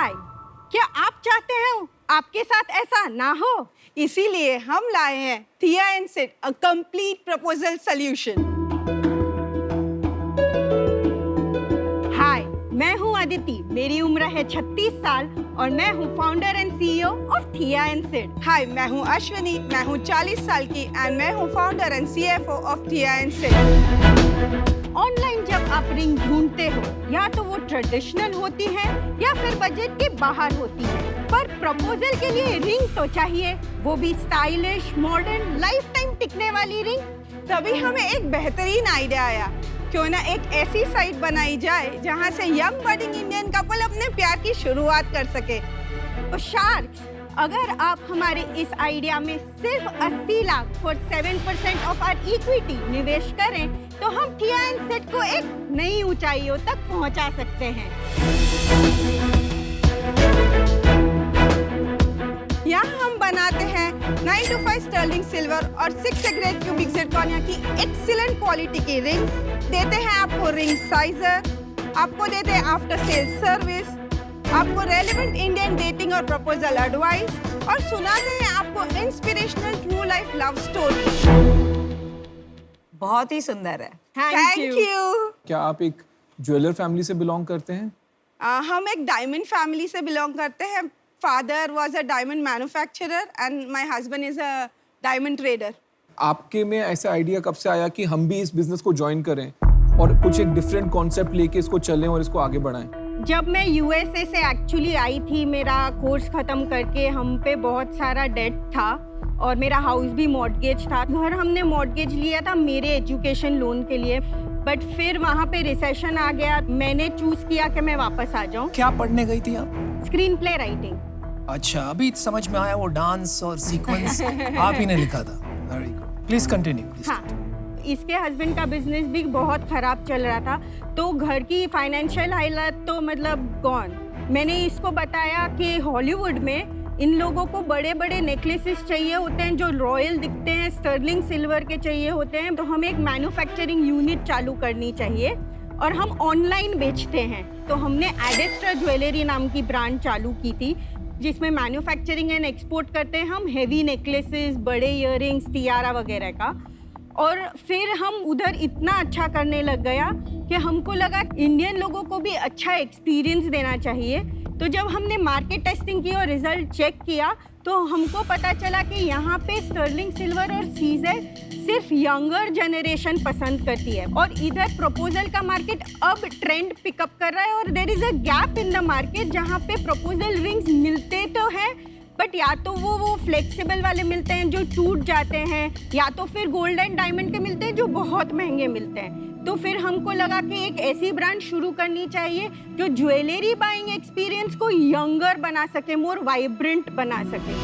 हाय, क्या आप चाहते हैं आपके साथ ऐसा ना हो? इसीलिए हम लाए हैं Thea and Sid, a complete proposal solution. Hi, मैं हूँ अदिति, मेरी उम्र है 36 साल और मैं हूँ फाउंडर एंड सीईओ ऑफ थिया एंड सिड। हाय, मैं हूँ अश्विनी, मैं हूँ 40 साल की एंड मैं हूँ फाउंडर एंड सीएफओ ऑफ थिया एंड सिड। ऑनलाइन जब आप रिंग ढूंढते हो, या तो वो ट्रेडिशनल होती है या फिर बजट के बाहर होती है, पर प्रपोजल के लिए रिंग तो चाहिए, वो भी स्टाइलिश, मॉडर्न, लाइफ टाइम टिकने वाली रिंग। तभी हमें एक बेहतरीन आइडिया आया, क्यों ना एक ऐसी साइट बनाई जाए जहां से यंग बडिंग इंडियन कपल अपने प्यार की शुरुआत कर सके। तो शार्क्स, अगर आप हमारे इस आइडिया में सिर्फ 80 lakh for 7% of our equity निवेश करें, तो हम थिया एंड सिड को एक नई ऊंचाइयों तक पहुंचा सकते हैं। यहाँ हम बनाते हैं 9 to 5 स्टर्लिंग सिल्वर और 6 ग्रेड क्यूबिक जिरकोनिया की एक्सीलेंट क्वालिटी की रिंग्स, देते हैं आपको रिंग साइजर, आपको देते हैं आफ्टर सेल सर्विस, आपको रेलेवेंट इंडियन डेटिंग और प्रपोजल एडवाइस और सुनाते हैं आपको inspirational true life love story. बहुत ही सुंदर है। Thank you. क्या आप एक ज्वेलर फैमिली से बिलोंग करते हैं? हम एक डायमंड फैमिली से बिलोंग करते हैं। Father was a diamond manufacturer and my husband is a diamond trader. आपके में ऐसा आइडिया कब से आया कि हम भी इस बिजनेस को ज्वाइन करें और कुछ एक डिफरेंट कॉन्सेप्ट लेके इसको चलें और इसको आगे बढ़ाएं? जब मैं यूएसए से एक्चुअली आई थी, मेरा कोर्स खत्म करके हम पे बहुत सारा डेट था और मेरा हाउस भी मॉर्टगेज था। घर हमने मॉर्टगेज लिया था मेरे एजुकेशन लोन के लिए, बट फिर वहाँ पे रिसेशन आ गया। मैंने चूज किया कि मैं वापस आ जाऊँ। क्या पढ़ने गई थी आप? Screen play writing. अच्छा, अभी समझ में आया वो डांस और सीक्वेंस आप ही ने लिखा था। Very good, please continue. हाँ, इसके हस्बैंड का बिजनेस भी बहुत खराब चल रहा था, तो घर की फाइनेंशियल हालत तो मतलब गॉन। मैंने इसको बताया कि हॉलीवुड में इन लोगों को बड़े बड़े नेकलेसेस चाहिए होते हैं जो रॉयल दिखते हैं, स्टर्लिंग सिल्वर के चाहिए होते हैं, तो हमें एक मैन्युफैक्चरिंग यूनिट चालू करनी चाहिए और हम ऑनलाइन बेचते हैं। तो हमने एडेस्ट्रा ज्वेलरी नाम की ब्रांड चालू की थी, जिसमें मैन्युफैक्चरिंग एंड एक्सपोर्ट करते हैं हम हेवी नेकलेसेस, बड़े इयररिंग्स, टियारा वगैरह का। और फिर हम उधर इतना अच्छा करने लग गया कि हमको लगा इंडियन लोगों को भी अच्छा एक्सपीरियंस देना चाहिए। तो जब हमने मार्केट टेस्टिंग की और रिजल्ट चेक किया, तो हमको पता चला कि यहाँ पे स्टर्लिंग सिल्वर और सीजेड सिर्फ यंगर जनरेशन पसंद करती है और इधर प्रपोजल का मार्केट अब ट्रेंड पिकअप कर रहा है और there is a gap in the market जहाँ पे प्रपोजल रिंग्स मिलते तो हैं, बट या तो वो फ्लेक्सिबल वाले मिलते हैं जो टूट जाते हैं, या तो फिर गोल्ड एंड डायमंड के मिलते हैं जो बहुत महंगे मिलते हैं। तो फिर हमको लगा कि एक ऐसी ब्रांड शुरू करनी चाहिए जो ज्वेलरी बाइंग एक्सपीरियंस को यंगर बना सके, मोर वाइब्रेंट बना सके।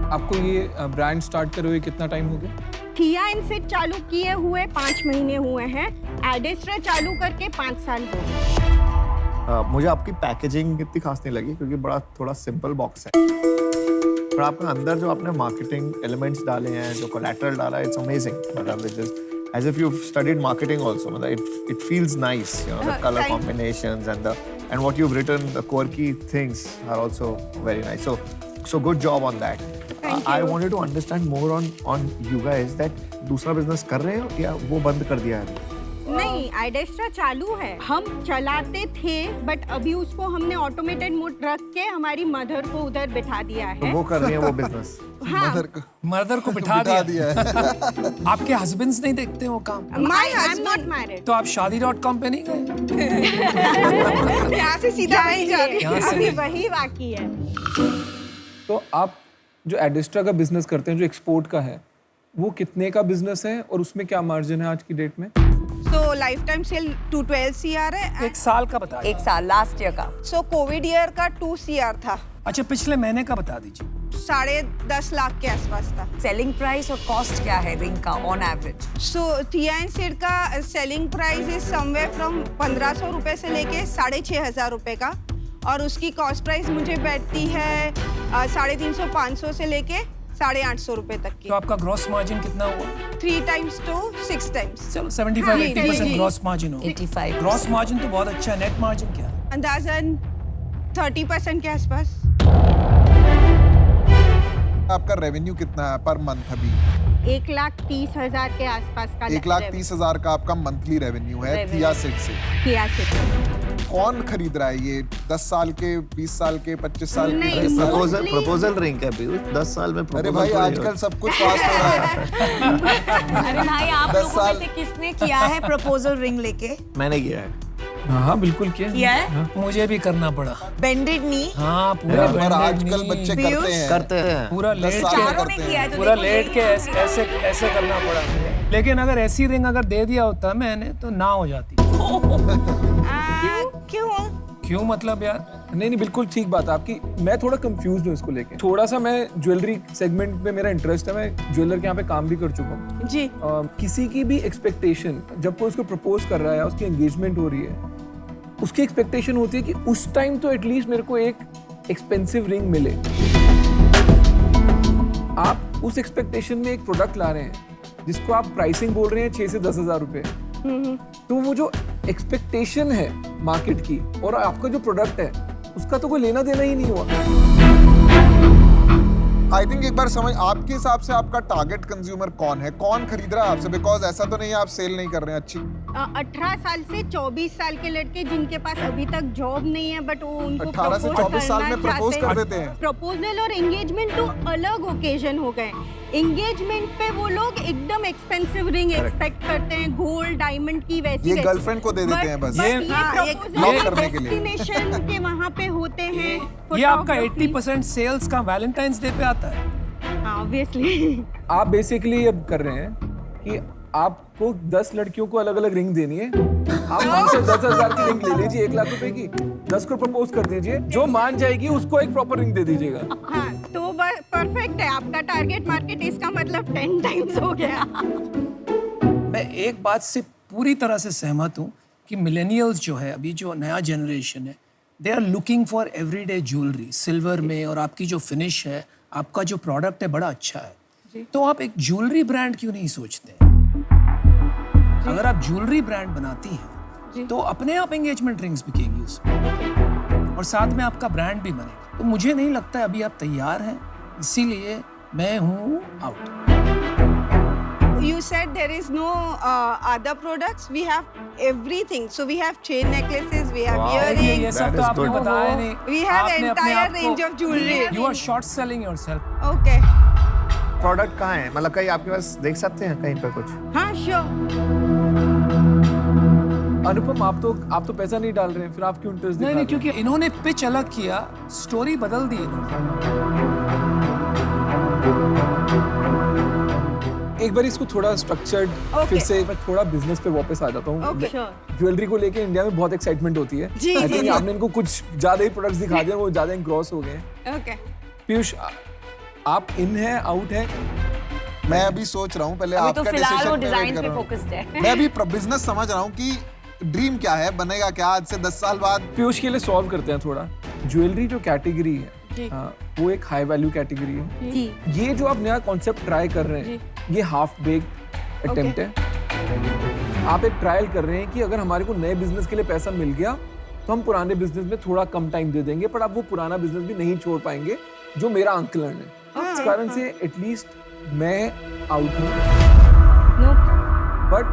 आपको ये ब्रांड स्टार्ट करे हुए कितना टाइम हो गया? थिया एंड सिड चालू किए हुए 5 महीने हुए हैं, एडेस्ट्रा चालू करके 5 साल हो गए। मुझे आपकी पैकेजिंग इतनी खास नहीं लगी क्योंकि बड़ा थोड़ा सिंपल बॉक्स है, पर आपके अंदर जो आपने मार्केटिंग एलिमेंट्स डाले हैं, जो कोलैटरल डाला है, इट्स अमेजिंग। मतलब it is as if you've studied marketing also. It feels nice, you know, the color combinations and what you've written, the quirky things are also very nice. So good job on that. I wanted to understand more on you guys that दूसरा business कर रहे हो या वो बंद कर दिया है? नहीं, एडेस्ट्रा चालू है। हम चलाते थे, बट अभी उसको हमने ऑटोमेटेड मोड रख के हमारी मदर को उधर बिठा दिया है। तो वो कर रही है वो बिजनेस। हाँ, मदर को बिठा दिया है। आपके हस्बैंड्स नहीं देखते वो काम? I am not married. तो आप शादी.com पे नहीं गए? यहाँ से सीधा नहीं जा रही। अभी वही बाकी है। तो आप जो एडेस्ट्रा का बिजनेस करते हैं, जो एक्सपोर्ट का है, वो कितने का बिजनेस है और उसमें क्या मार्जिन है आज की डेट में? तो लाइफ टाइम सेल 212 CR है। 1 साल का बता। 1 साल लास्ट ईयर का। सो कोविड ईयर का 2 CR था। अच्छा, पिछले महीने का बता दीजिए। 10.5 लाख के आसपास था। सेलिंग प्राइस और कॉस्ट क्या है रिंग का ऑन एवरेज? सो थिया एंड सिड का selling price is somewhere from 1500 रुपए से लेके 6500 रुपए का, और उसकी कॉस्ट प्राइस मुझे बैठती है 350-500 से लेके 850 रुपए तक की। तो आपका ग्रॉस मार्जिन कितना हुआ? 3 times to 6 times। चलो 75-80% ग्रॉस मार्जिन हो। 85। ग्रॉस मार्जिन तो बहुत अच्छा है। नेट मार्जिन क्या है? अंदाजन 30% के आसपास। आपका रेवेन्यू कितना है पर मंथ अभी? 1,30,000 के आसपास का 1,30,000 का आपका मंथली रेवेन्यू है Revenue। थिया सेट से। किया से। कौन खरीद रहा है ये? 10 साल के, 20 साल के, 25 साल नहीं, के? mostly- प्रपोजल रिंग है पीयूष, 10 साल में अरे proposal भाई थोड़ी आजकल होता सब कुछ फास्ट हो रहा है। अरे भाई आप 10 लोगों में साल- से किसने किया है प्रपोजल रिंग लेके? है। मैंने किया है। हाँ बिल्कुल किया किया है? मुझे भी करना पड़ा। बेंडेड नी? हाँ पूरा पर bended आजकल knee, बच्चे पीयूष? करते हैं। करते हैं। पूरा 10 लेट साल के में चारों ने करते किया है हैं। तो पूरा देखो लेट यही के है। ऐसे करना पड़ा। लेकिन अगर ऐसी रिंग अगर दे दिया होता मैंने तो ना हो जाती। क्यों? क्यों मतलब यार? नहीं बिल्कुल ठीक बात है आपकी। मैं थोड़ा कंफ्यूज हूँ इसको लेके। थोड़ा सा मैं ज्वेलरी सेगमेंट में मेरा इंटरेस्ट है, मैं ज्वेलर के यहाँ पे काम भी कर चुका हूँ। जी। किसी की भी एक्सपेक्टेशन जब कोई उसको प्रपोज कर रहा है, उसकी एंगेजमेंट हो रही है, उसकी एक्सपेक्टेशन होती है कि उस टाइम तो एटलीस्ट मेरे को एक एक्सपेंसिव रिंग मिले। आप उस एक्सपेक्टेशन में एक प्रोडक्ट ला रहे हैं जिसको आप प्राइसिंग बोल रहे हैं 6 से 10,000 रुपए, तो वो जो एक्सपेक्टेशन है मार्केट की और आपका जो प्रोडक्ट है उसका तो कोई लेना देना ही नहीं हुआ। आई थिंक एक बार समझ, आपके हिसाब से आपका टारगेट कंज्यूमर कौन है? कौन खरीद रहा है आपसे? बिकॉज ऐसा तो नहीं है आप सेल नहीं कर रहे हैं अच्छी। 18 साल से 24 साल के लड़के जिनके पास अभी तक जॉब नहीं है बट वो उनको 18 से 24 साल में प्रपोज कर देते हैं। प्रपोजल और एंगेजमेंट तो अलग ओकेजन हो गए। एंगेजमेंट पे वो लोग एकदम एक्सपेंसिव रिंग एक्सपेक्ट करते हैं, गोल्ड डायमंड की वैसी ये वैसी। गर्लफ्रेंड को दे देते हैं बस। ये ये लॉक करने के लिए। डेस्टिनेशन के वहाँ पे होते हैं। ये आपका photography। 80% सेल्स का वैलेंटाइंस डे पे आता है। हाँ ऑब्वियसली। आप बेसिकली अब कर रहे हैं कि आपको 10 लड़कियों को अलग अलग रिंग देनी है। आप उनसे 10,000 की रिंग ले लीजिए, 1 लाख रुपए की, 10 को प्रपोज कर दीजिए, जो मान जाएगी उसको एक प्रॉपर रिंग दे दीजिएगा। हाँ तो परफेक्ट है आपका टारगेट मार्केट। इसका मतलब 10 टाइम्स हो गया। मैं एक बात से पूरी तरह से सहमत हूँ कि मिलेनियल्स जो है, अभी जो नया जनरेशन है, they are looking for everyday jewellery silver में, और आपकी जो फिनिश है, आपका जो प्रोडक्ट है बड़ा अच्छा है। तो आप एक ज्वेलरी ब्रांड क्यों नहीं सोचते? अगर आप ज्वेलरी ब्रांड बनाती हैं तो अपने आप एंगेजमेंट रिंग्स बिकेगी उसमें, और साथ में आपका ब्रांड भी बनेगा। तो मुझे नहीं लगता है अभी आप तैयार हैं, इसीलिए मैं हूँ out. You said there is no other products. We have everything. So we have chain necklaces, we have ये earrings, सब That तो is आपने good. बताया नहीं। we have आपने अपने entire आप को- range of jewelry. You are short selling yourself. Okay. Product कहाँ है? मतलब कहीं आपके पास देख सकते हैं कहीं पे कुछ? हाँ श्योर। अनुपम आप तो पैसा नहीं डाल रहे हैं, फिर आप क्यों इंटरेस्ट दिखा नहीं रहे नहीं, हैं? क्योंकि इन्होंने पिच अलग किया, स्टोरी बदल दी इन्होंने। एक बार इसको थोड़ा स्ट्रक्चर्ड Okay. फिर से मैं थोड़ा बिजनेस पे वापस आ जाता हूँ। Okay. श्योर। ज्वेलरी को लेके इंडिया में बहुत एक्साइटमेंट होती है। जी, I जी, think जी। आपने इनको कुछ ज्यादा ही प्रोडक्ट्स दिखा दिए, वो ज्यादा इंग्रॉस हो गए हैं। Okay. पीयूष आप इन है आउट है? मैं अभी सोच रहा हूँ, पहले अभी आपका तो फिलहाल वो डिसीजन पे डिजाइन वेट कर पे रहा हूँ। फोकस्ड है। मैं अभी बिजनेस समझ रहा हूँ कि ड्रीम क्या है, बनेगा क्या आज से 10 साल बाद। पीयूष के लिए सॉल्व करते हैं थोड़ा। ज्वेलरी जो कैटेगरी है वो एक हाई वैल्यू कैटेगरी है। जी। ये जो आप नया कॉन्सेप्ट ट्राई कर रहे हैं, ये हाफ बेक्ड अटेम्प्ट है। आप एक ट्रायल कर रहे हैं कि अगर हमारे को नए बिजनेस के लिए पैसा मिल गया तो हम पुराने बिजनेस में थोड़ा कम टाइम दे देंगे, पर आप वो पुराना बिजनेस भी नहीं छोड़ पाएंगे जो मेरा आंकलन है। इस कारण से एटलीस्ट मैं आउट हूँ, बट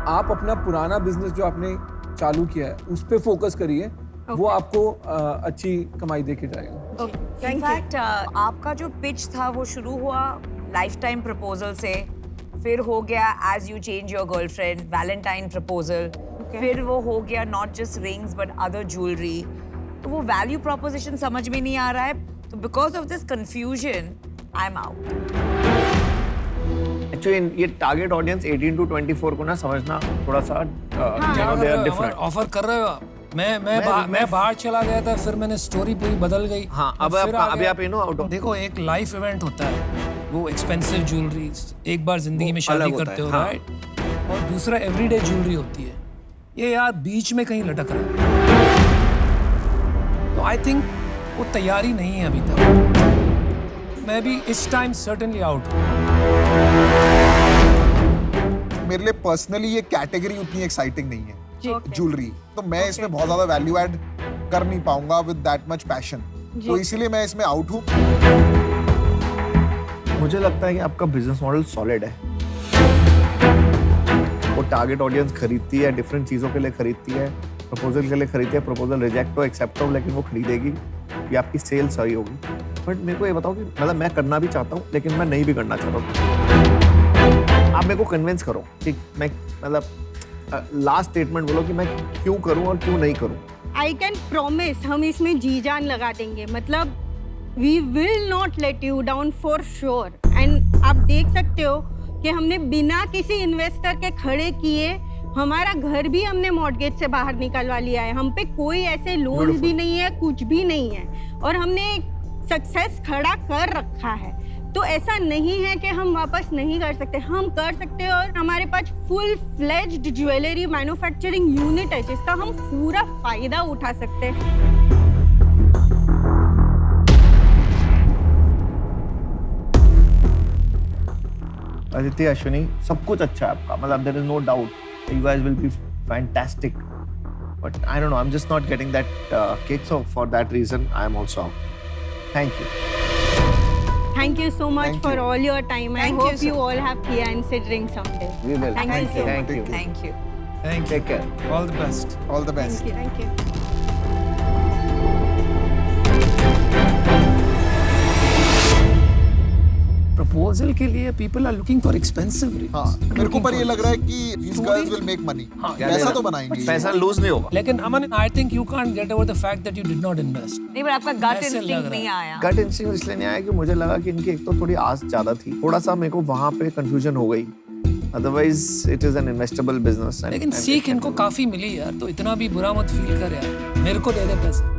आप अपना पुराना बिजनेस जो आपने चालू किया है उस पे फोकस करिए, वो आपको अच्छी कमाई देके जाएगा। इनफैक्ट आपका जो पिच था वो शुरू हुआ लाइफ टाइम प्रपोजल से, फिर हो गया as you change your girlfriend Valentine proposal, फिर वो हो गया not just rings but other jewellery. तो वो वैल्यू प्रोपोजिशन समझ में नहीं आ रहा है, तो because of this confusion I am out. Actually ये टारगेट ऑडियंस 18 to 24 को ना समझना थोड़ा सा क्या दे आर डिफरेंट। ऑफर कर रहे हो आप? मैं बाहर चला गया था, फिर मैंने स्टोरी पूरी बदल गई। हाँ, अब फिर आपका आ अभी गया। आप आउट ऑफ। देखो एक लाइफ इवेंट होता है, वो एक्सपेंसिव ज्वेलरी एक बार जिंदगी में शादी अलग होता करते है, हो, हाँ। राइट? और दूसरा एवरीडे ज्वेलरी होती है। ये यार बीच में कहीं लटक रहा है, तो आई थिंक वो तैयारी नहीं है अभी तक। मैं भी इस टाइम सर्टेनली आउट हूँ। मेरे लिए पर्सनली ये कैटेगरी उतनी एक्साइटिंग नहीं है ज्वेलरी, तो मैं इसमें बहुत ज्यादा वैल्यू ऐड कर नहीं पाऊंगा विद दैट मच पैशन, तो इसीलिए मैं इसमें आउट हूँ। मुझे लगता है कि आपका बिजनेस मॉडल सॉलिड है। वो टारगेट ऑडियंस खरीदती है, डिफरेंट चीज़ों के लिए खरीदती है, प्रपोजल के लिए खरीदती है, प्रपोजल रिजेक्ट हो एक्सेप्ट हो, लेकिन वो खरीदेगी, ये आपकी सेल सही होगी। बट मेरे को ये बताओ कि मतलब मैं करना भी चाहता हूँ लेकिन मैं नहीं भी करना चाहता हूँ। आप मेरे को कन्विंस करो कि मैं मतलब लास्ट स्टेटमेंट बोलो कि मैं क्यों करूँ और क्यों नहीं करूँ। आई कैन प्रॉमिस हम इसमें जी जान लगा देंगे, मतलब we will not let you down for sure. And आप देख सकते हो कि हमने बिना किसी इन्वेस्टर के खड़े किए हमारा घर भी हमने मॉर्गेज से बाहर निकलवा लिया है। हम पे कोई ऐसे लोन भी नहीं है, कुछ भी नहीं है, और हमने सक्सेस खड़ा कर रखा है। तो ऐसा नहीं है कि हम वापस नहीं कर सकते, हम कर सकते हैं। और हमारे पास full fledged jewellery manufacturing unit है जिसका हम पूरा फायदा उठा सकते हैं। आदित्य, अश्विनी, सब कुछ अच्छा है आपका, मतलब there is no doubt you guys will be fantastic, but I don't know, I am just not getting that kick, so for that reason I am also out. Thank you. Thank you so much Thank for you. all your time. I Thank you, hope you sir. all have Fiancé drink someday. We will. Thank you so Thank much. you. Thank you. Thank you. Take care. All the best. All the best. Thank you. Proposal के लिए people are looking for expensive rings. हाँ, मेरे को पर ये लग रहा है कि these girls will make money, पैसा तो बनाएंगी। पैसा लूज नहीं होगा। लेकिन अमन, I think you can't get over the fact that you did not invest. नहीं, पर आपका गट ऐसे लग इंस्टिंक्ट रहा नहीं है। आया। गट इंस्टिंक्ट इसलिए नहीं आया कि मुझे लगा कि इनकी एक तो थोड़ी आस ज्यादा थी, थोड़ा सा मेरे को वहां पे कंफ्यूजन हो गई। Otherwise it is an investable business. लेकिन सीख इनको काफी मिली यार, तो इतना भी बुरा मत फील कर यार, मेरे को दे दे पैसे।